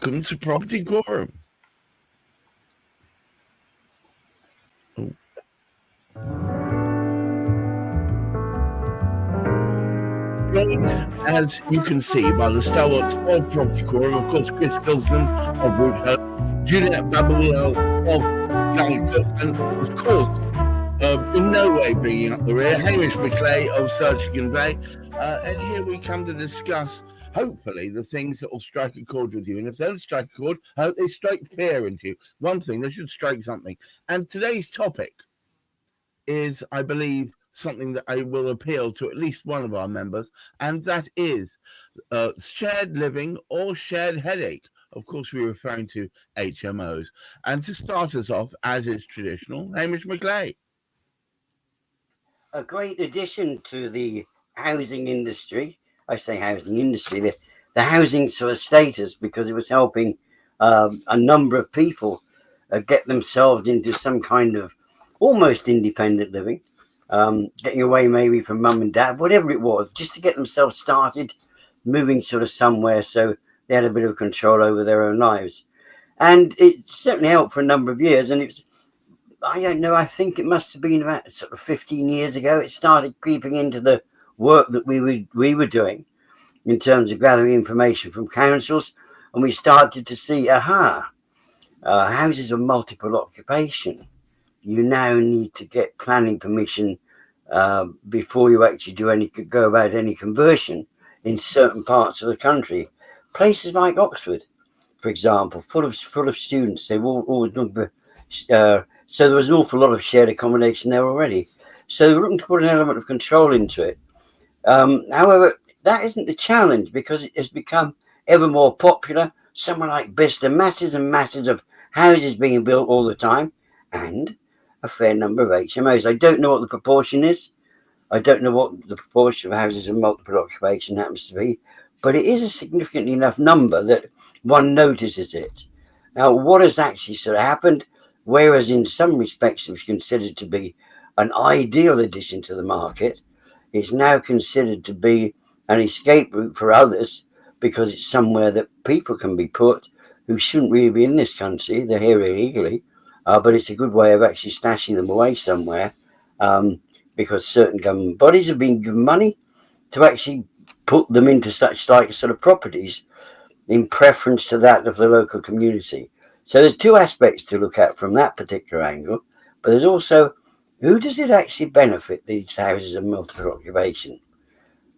Welcome to Property Quorum. As you can see by the stalwarts of Property Quorum, of course, Chris Gilson of Woodhouse, Juliet Babwell of Gallagher, and of course, in no way bringing up the rear, Hamish McClay of Surgical Bay. And here we come to discuss, hopefully, the things that will strike a chord with you. And if they don't strike a chord, I hope they strike fear into you. One thing, they should strike something. And today's topic is, I believe, something that I will appeal to at least one of our members, and that is shared living or shared headache. Of course, we're referring to HMOs. And to start us off, as is traditional, Hamish McClay. A great addition to the housing industry. I say housing industry, the housing sort of status, because it was helping a number of people get themselves into some kind of almost independent living, getting away maybe from mum and dad, whatever it was, just to get themselves started, moving sort of somewhere so they had a bit of control over their own lives. And it certainly helped for a number of years. And it was, I don't know, I think it must have been about sort of 15 years ago, it started creeping into the work that we were doing in terms of gathering information from councils. And we started to see, houses of multiple occupation. You now need to get planning permission before you actually go about any conversion in certain parts of the country. Places like Oxford, for example, full of students. They've always done. So there was an awful lot of shared accommodation there already. So we're looking to put an element of control into it. However, that isn't the challenge, because it has become ever more popular. Somewhere like Bicester, masses and masses of houses being built all the time, and a fair number of HMOs. I don't know what the proportion is. I don't know what the proportion of houses of multiple occupation happens to be, but it is a significantly enough number that one notices it. Now, what has actually sort of happened, whereas in some respects it was considered to be an ideal addition to the market, it's now considered to be an escape route for others, because it's somewhere that people can be put who shouldn't really be in this country. They're here illegally. But it's a good way of actually stashing them away somewhere, because certain government bodies have been given money to actually put them into such like sort of properties in preference to that of the local community. So there's two aspects to look at from that particular angle, but there's also, who does it actually benefit, these houses of multiple occupation?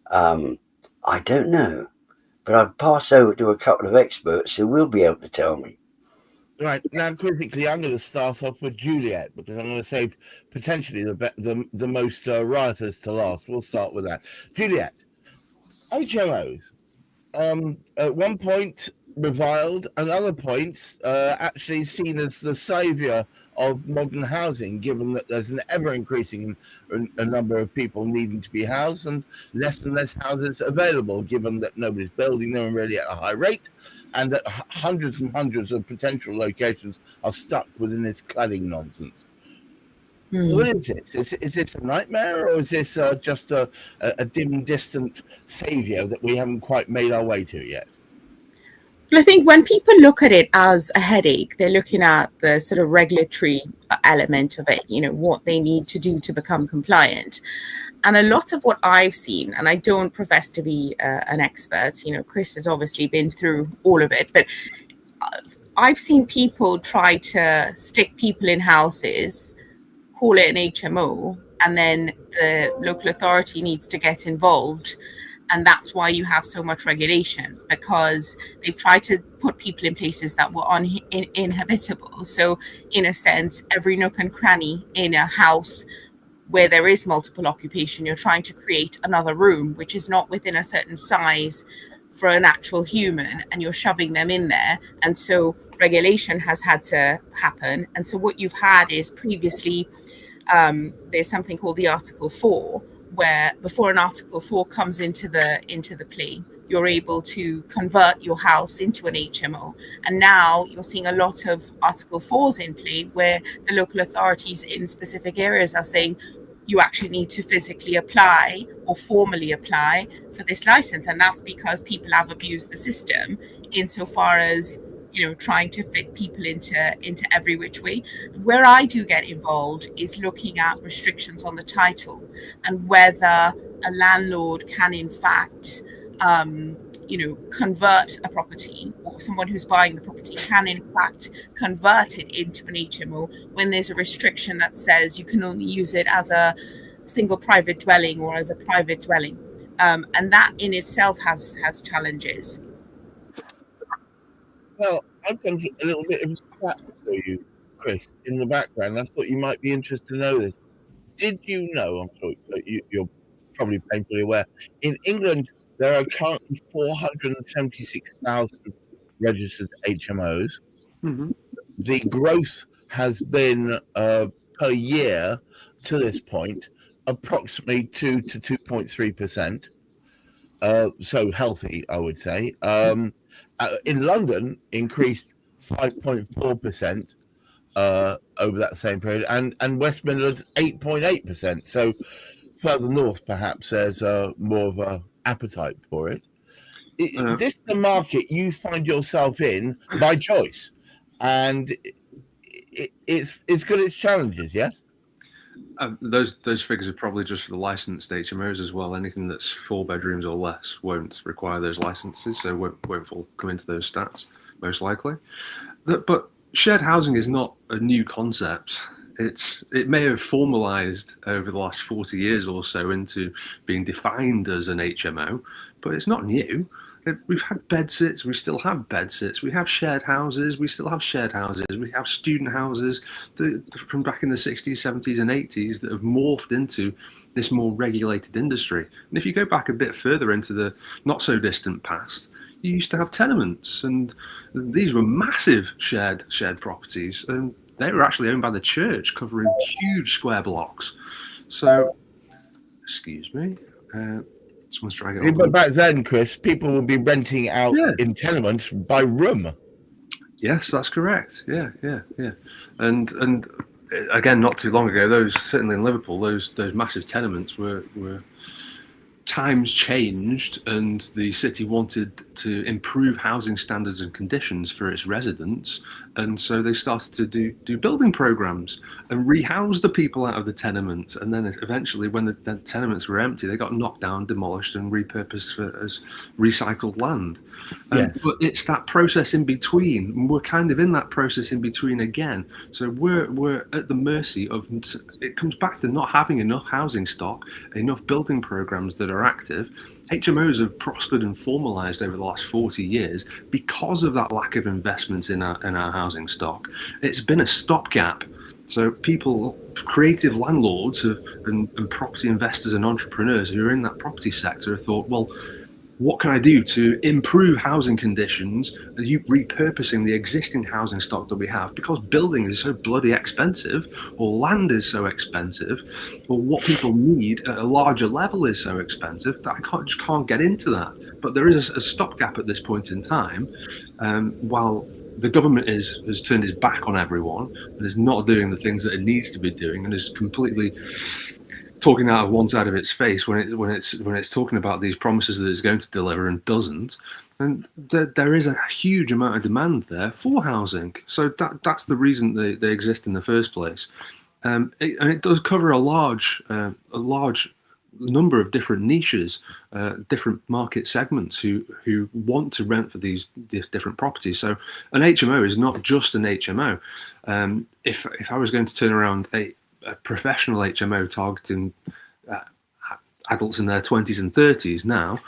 I don't know, but I'd pass over to a couple of experts who will be able to tell me. Right, now quickly, I'm going to start off with Juliet, because I'm going to save potentially the most riotous to last. We'll start with that. Juliet, HMOs, at one point reviled, and other points actually seen as the saviour of modern housing, given that there's an ever-increasing a number of people needing to be housed, and less houses available, given that nobody's building them really at a high rate, and that hundreds and hundreds of potential locations are stuck within this cladding nonsense. What is this? Is this a nightmare, or is this just a dim, distant saviour that we haven't quite made our way to yet? Well, I think when people look at it as a headache, they're looking at the sort of regulatory element of it, what they need to do to become compliant. And a lot of what I've seen, and I don't profess to be an expert, Chris has obviously been through all of it, but I've seen people try to stick people in houses, call it an HMO, and then the local authority needs to get involved. And that's why you have so much regulation, because they've tried to put people in places that were uninhabitable. So in a sense, every nook and cranny in a house where there is multiple occupation, you're trying to create another room, which is not within a certain size for an actual human, and you're shoving them in there. And so regulation has had to happen. And so what you've had is previously, there's something called the Article 4, where before an Article 4 comes into the play, you're able to convert your house into an HMO. And now you're seeing a lot of Article 4s in play, where the local authorities in specific areas are saying, you actually need to physically apply or formally apply for this license. And that's because people have abused the system insofar as trying to fit people into every which way. Where I do get involved is looking at restrictions on the title and whether a landlord can in fact convert a property, or someone who's buying the property can in fact convert it into an HMO when there's a restriction that says you can only use it as a single private dwelling or as a private dwelling. And that in itself has challenges. Well, I've done a little bit of stats for you, Chris, in the background. I thought you might be interested to know this. Did you know, I'm sure you're probably painfully aware, in England, there are currently 476,000 registered HMOs. Mm-hmm. The growth has been per year to this point approximately 2 to 2.3%. So healthy, I would say. In London, increased 5.4% over that same period, and West Midlands 8.8%. So further north, perhaps there's more of a appetite for it. This is the market you find yourself in by choice, and it's got its challenges. Yes. Those figures are probably just for the licensed HMOs as well. Anything that's 4 bedrooms or less won't require those licenses, so won't come into those stats most likely. But shared housing is not a new concept. It may have formalized over the last 40 years or so into being defined as an HMO, but it's not new. We've had bedsits, we still have bedsits. We have shared houses, we still have shared houses. We have student houses from back in the 60s, 70s and 80s that have morphed into this more regulated industry. And if you go back a bit further into the not so distant past, you used to have tenements, and these were massive shared properties, and they were actually owned by the church, covering huge square blocks. So, excuse me. Someone's trying to get But back then, Chris, people would be renting out in tenements by room. Yes, that's correct. Yeah. And again, not too long ago, those certainly in Liverpool, those massive tenements were times changed, and the city wanted to improve housing standards and conditions for its residents, and so they started to do building programs and rehouse the people out of the tenements, and then eventually when the tenements were empty, they got knocked down, demolished and repurposed as recycled land. Yes. But it's that process in between. We're kind of in that process in between again. So we're at the mercy of, it comes back to not having enough housing stock, enough building programs that are active. HMOs have prospered and formalized over the last 40 years because of that lack of investment in our housing stock. It's been a stopgap. So people, creative landlords and property investors and entrepreneurs who are in that property sector have thought, well, what can I do to improve housing conditions? Are you repurposing the existing housing stock that we have? Because building is so bloody expensive, or land is so expensive, or what people need at a larger level is so expensive that I just can't get into that. But there is a stopgap at this point in time, while the government has turned its back on everyone and is not doing the things that it needs to be doing, and is completely talking out of one side of its face when it's talking about these promises that it's going to deliver and doesn't. And there is a huge amount of demand there for housing. So that's the reason they exist in the first place. And it does cover a large number of different niches, different market segments who want to rent for these different properties. So an HMO is not just an HMO. If I was going to turn around a professional HMO targeting adults in their 20s and 30s now,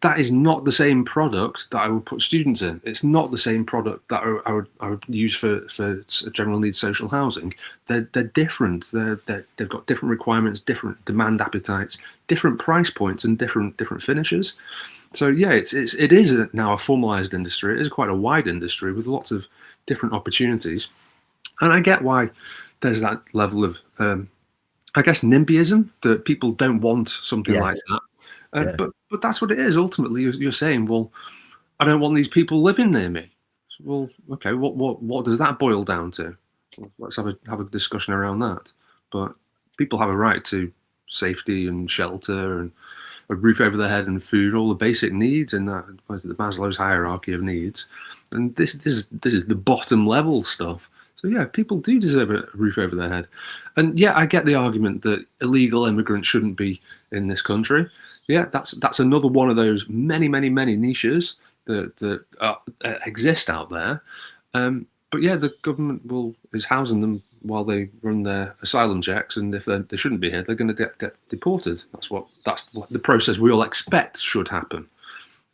that is not the same product that I would put students in. It's not the same product that I would use for general needs social housing. They're different. They've got different requirements, different demand appetites, different price points, and different finishes. So yeah, it is now a formalized industry. It is quite a wide industry with lots of different opportunities, and I get why there's that level of I guess NIMBYism, that people don't want something like that. But that's what it is. Ultimately, you're saying, well, I don't want these people living near me. Well, okay, what does that boil down to? Let's have a discussion around that. But people have a right to safety and shelter and a roof over their head and food, all the basic needs in that the Maslow's hierarchy of needs. And this is the bottom level stuff. So yeah, people do deserve a roof over their head. And yeah, I get the argument that illegal immigrants shouldn't be in this country. Yeah, that's another one of those many niches that exist out there. But yeah, the government is housing them while they run their asylum checks, and if they shouldn't be here, they're going to get deported. That's what the process we all expect should happen.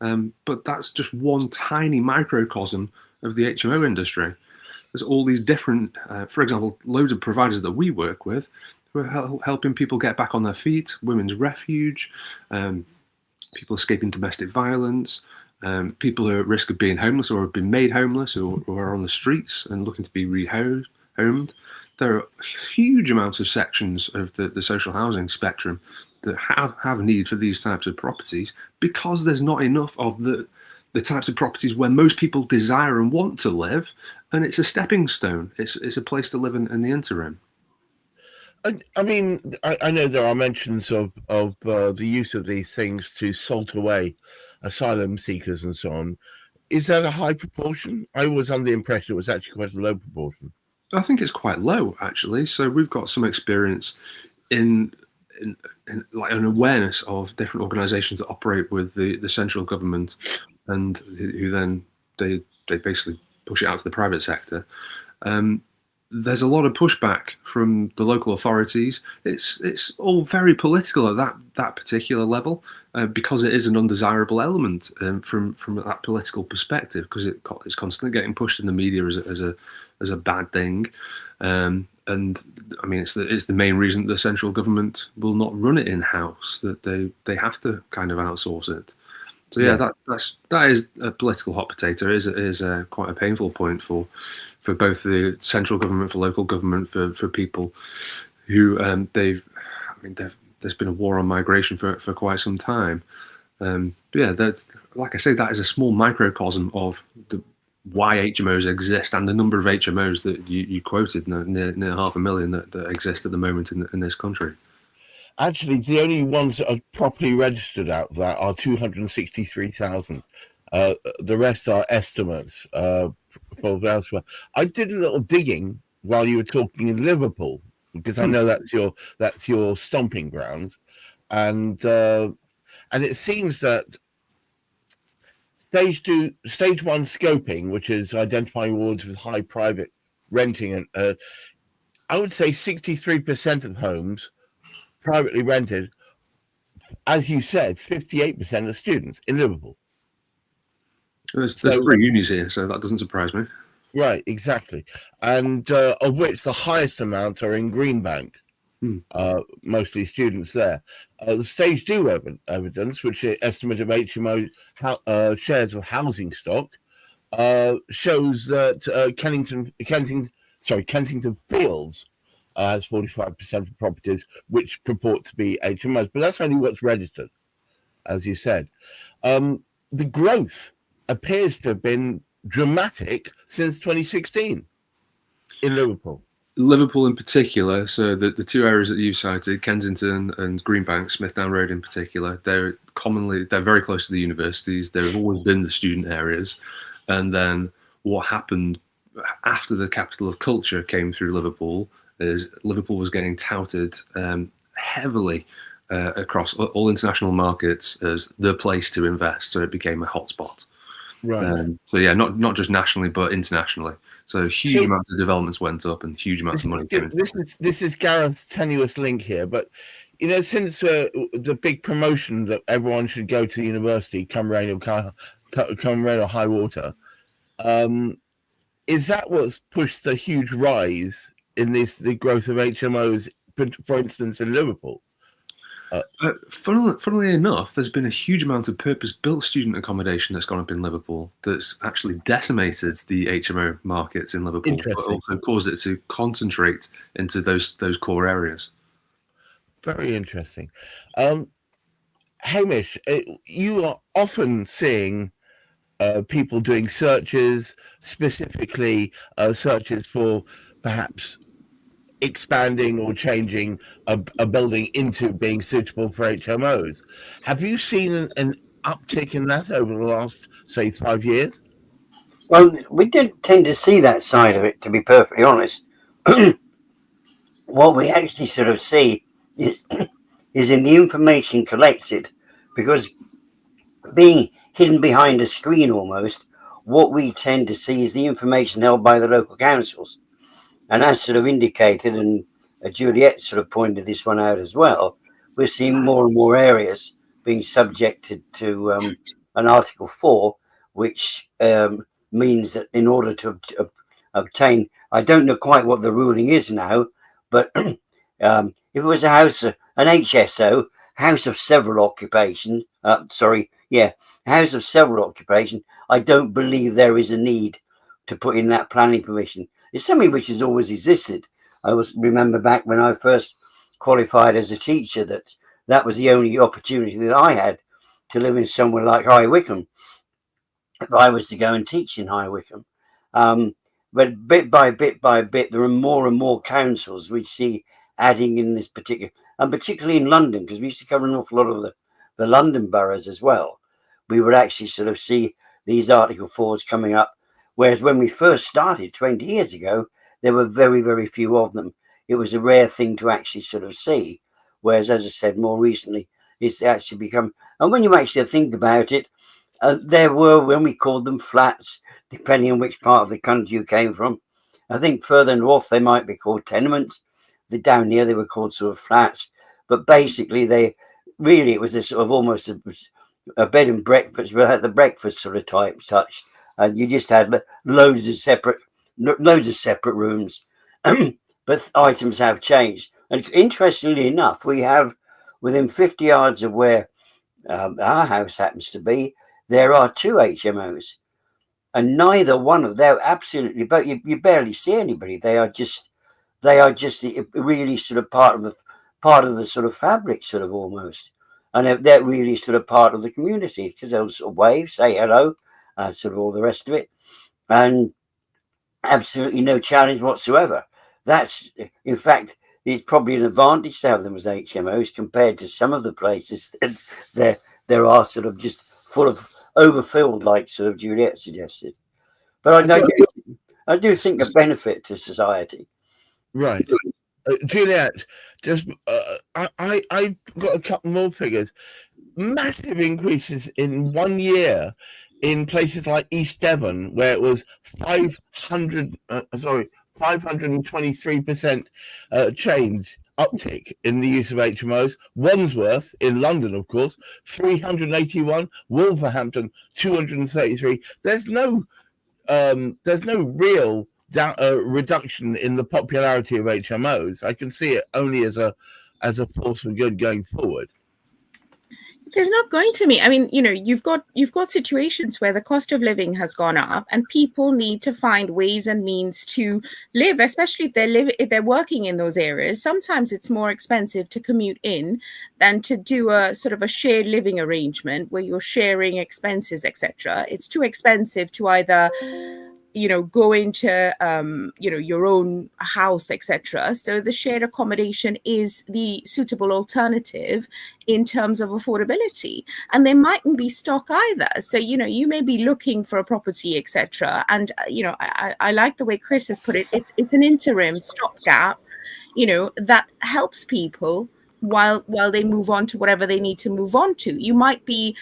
But that's just one tiny microcosm of the HMO industry. There's all these different, for example, loads of providers that we work with who are helping people get back on their feet, women's refuge, people escaping domestic violence, people who are at risk of being homeless or have been made homeless or are on the streets and looking to be rehomed. There are huge amounts of sections of the social housing spectrum that have need for these types of properties because there's not enough of the types of properties where most people desire and want to live, and it's a stepping stone. It's a place to live in the interim. I mean, I know there are mentions of the use of these things to salt away asylum seekers and so on. Is that a high proportion? I was under the impression it was actually quite a low proportion. I think it's quite low, actually. So we've got some experience in like an awareness of different organisations that operate with the central government, and who then they basically push it out to the private sector. There's a lot of pushback from the local authorities. It's all very political at that particular level, because it is an undesirable element from that political perspective, because it's constantly getting pushed in the media as a bad thing. And I mean, it's the main reason the central government will not run it in house, that they have to kind of outsource it. So yeah, that is a political hot potato. It is quite a painful point for both the central government, for local government, for people who there's been a war on migration for quite some time. Yeah, that, like I say, that is a small microcosm of why HMOs exist, and the number of HMOs that you quoted, near 500,000 that exist at the moment in this country. Actually, the only ones that are properly registered out there are 263,000. The rest are estimates from elsewhere. I did a little digging while you were talking in Liverpool, because I know that's your stomping ground, and it seems that stage one scoping, which is identifying wards with high private renting, and I would say 63% of homes privately rented. As you said, 58% are students in Liverpool. There's 3 unis here, so that doesn't surprise me. Right, exactly. And of which the highest amounts are in Greenbank, mostly students there. The stage 2 evidence, which is estimate of HMO shares of housing stock, shows that Kensington Fields has 45% of properties which purport to be HMOs, but that's only what's registered, as you said. The growth appears to have been dramatic since 2016 in Liverpool. Liverpool in particular, so the 2 areas that you cited, Kensington and Greenbank, Smithdown Road in particular, they're very close to the universities. They've always been the student areas. And then what happened after the capital of culture came through Liverpool is Liverpool was getting touted heavily across all international markets as the place to invest. So it became a hotspot. Right. So yeah, not just nationally, but internationally. So huge amounts of developments went up, and huge amounts of money came in. This is Gareth's tenuous link here, but since the big promotion that everyone should go to university, come rain or high water, is that what's pushed the huge rise in the growth of HMOs, for instance, in Liverpool? Funnily enough, there's been a huge amount of purpose-built student accommodation that's gone up in Liverpool that's actually decimated the HMO markets in Liverpool, but also caused it to concentrate into those core areas. Very interesting. Hamish, you are often seeing people doing searches, specifically searches for perhaps expanding or changing a building into being suitable for HMOs. Have you seen an uptick in that over the last, say, 5 years? Well, we did tend to see that side of it, to be perfectly honest. What we actually sort of see is in the information collected, because being hidden behind a screen almost, what we tend to see is the information held by the local councils. And as sort of indicated, and Juliet sort of pointed this one out as well, we're seeing more and more areas being subjected to an Article 4, which means that in order to obtain, I don't know quite what the ruling is now, but if it was a house, an HSO, house of several occupation, house of several occupation, I don't believe there is a need to put in that planning permission. It's something which has always existed. I remember back when I first qualified as a teacher that was the only opportunity that I had to live in somewhere like High Wycombe, if I was to go and teach in High Wycombe. But bit by bit, there are more and more councils we see adding in this particular, and particularly in London, because we used to cover an awful lot of the London boroughs as well. We would actually sort of see these Article 4s coming up, whereas when we first started 20 years ago, there were very, very few of them. It was a rare thing to actually sort of see, whereas, as I said, more recently, it's actually become, and when you actually think about it, there were, when we called them flats, depending on which part of the country you came from. I think further north they might be called tenements. Down here they were called sort of flats. But basically it was a sort of almost a bed and breakfast, but had the breakfast sort of type touch. And you just had loads of separate rooms. But items have changed. And interestingly enough, we have within 50 yards of where our house happens to be, there are 2 HMOs. And neither one of them, absolutely, but you barely see anybody. They are just really sort of part of the sort of fabric, sort of almost, and they're really sort of part of the community, because they'll sort of wave, say hello, and sort of all the rest of it, and absolutely no challenge whatsoever. That's, in fact, it's probably an advantage to have them as HMOs compared to some of the places that there are sort of just full of overfilled, like sort of Juliet suggested. But I do think a benefit to society. Right. Juliet, just I got a couple more figures. Massive increases in 1 year in places like East Devon, where it was 523% change uptick in the use of HMOs. Wandsworth in London, of course, 381. Wolverhampton 233. There's no real reduction in the popularity of HMOs. I can see it only as a force for good going forward. There's not going to be. I mean, you've got situations where the cost of living has gone up, and people need to find ways and means to live, especially if they're working in those areas. Sometimes it's more expensive to commute in than to do a sort of a shared living arrangement where you're sharing expenses, etc. It's too expensive to either go into your own house, etc. So the shared accommodation is the suitable alternative in terms of affordability, and they mightn't be stock either. So you may be looking for a property, etc. And I like the way Chris has put it. It's an interim stopgap, that helps people while they move on to whatever they need to move on to. You might be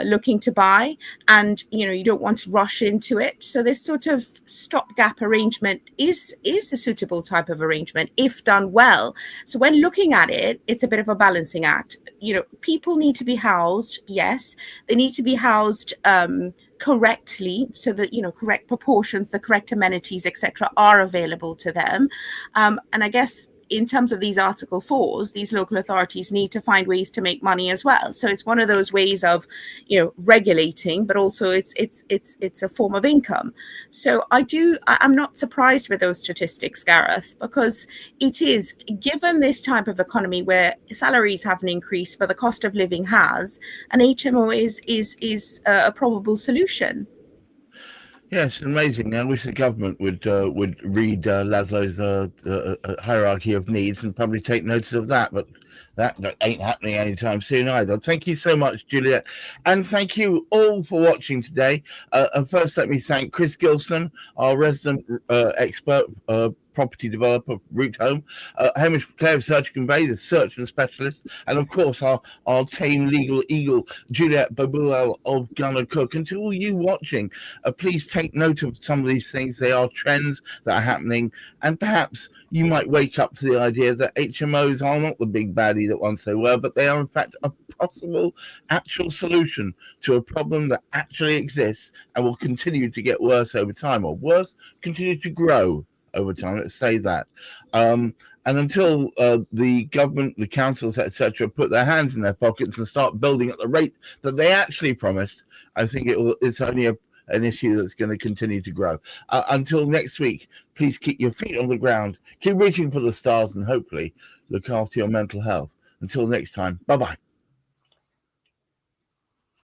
looking to buy, and you don't want to rush into it. So this sort of stopgap arrangement is a suitable type of arrangement if done well. So when looking at it, it's a bit of a balancing act. People need to be housed. Yes, they need to be housed correctly, so that correct proportions, the correct amenities, etc., are available to them. And I guess, in terms of these Article 4s, these local authorities need to find ways to make money as well. So it's one of those ways of, regulating, but also it's a form of income. So I'm not surprised with those statistics, Gareth, because it is, given this type of economy where salaries haven't increased, but the cost of living has, an HMO is a probable solution. Yes, amazing. I wish the government would read Laszlo's hierarchy of needs and probably take notice of that, but that ain't happening anytime soon either. Thank you so much, Juliet, and thank you all for watching today. And first, let me thank Chris Gilson, our resident expert. Property developer, Root Home, Hamish Clare of Search Convey, the search and specialist, and of course our tame legal eagle, Juliet Babulal of Gunner Cook. And to all you watching, please take note of some of these things. They are trends that are happening, and perhaps you might wake up to the idea that HMOs are not the big baddie that once they were, but they are in fact a possible actual solution to a problem that actually exists and will continue to get worse over time, or worse, continue to grow over time. Let's say that. And until the government, the councils, etc., put their hands in their pockets and start building at the rate that they actually promised, I think it's only an issue that's going to continue to grow. Until next week, please keep your feet on the ground, keep reaching for the stars, and hopefully look after your mental health. Until next time, bye-bye.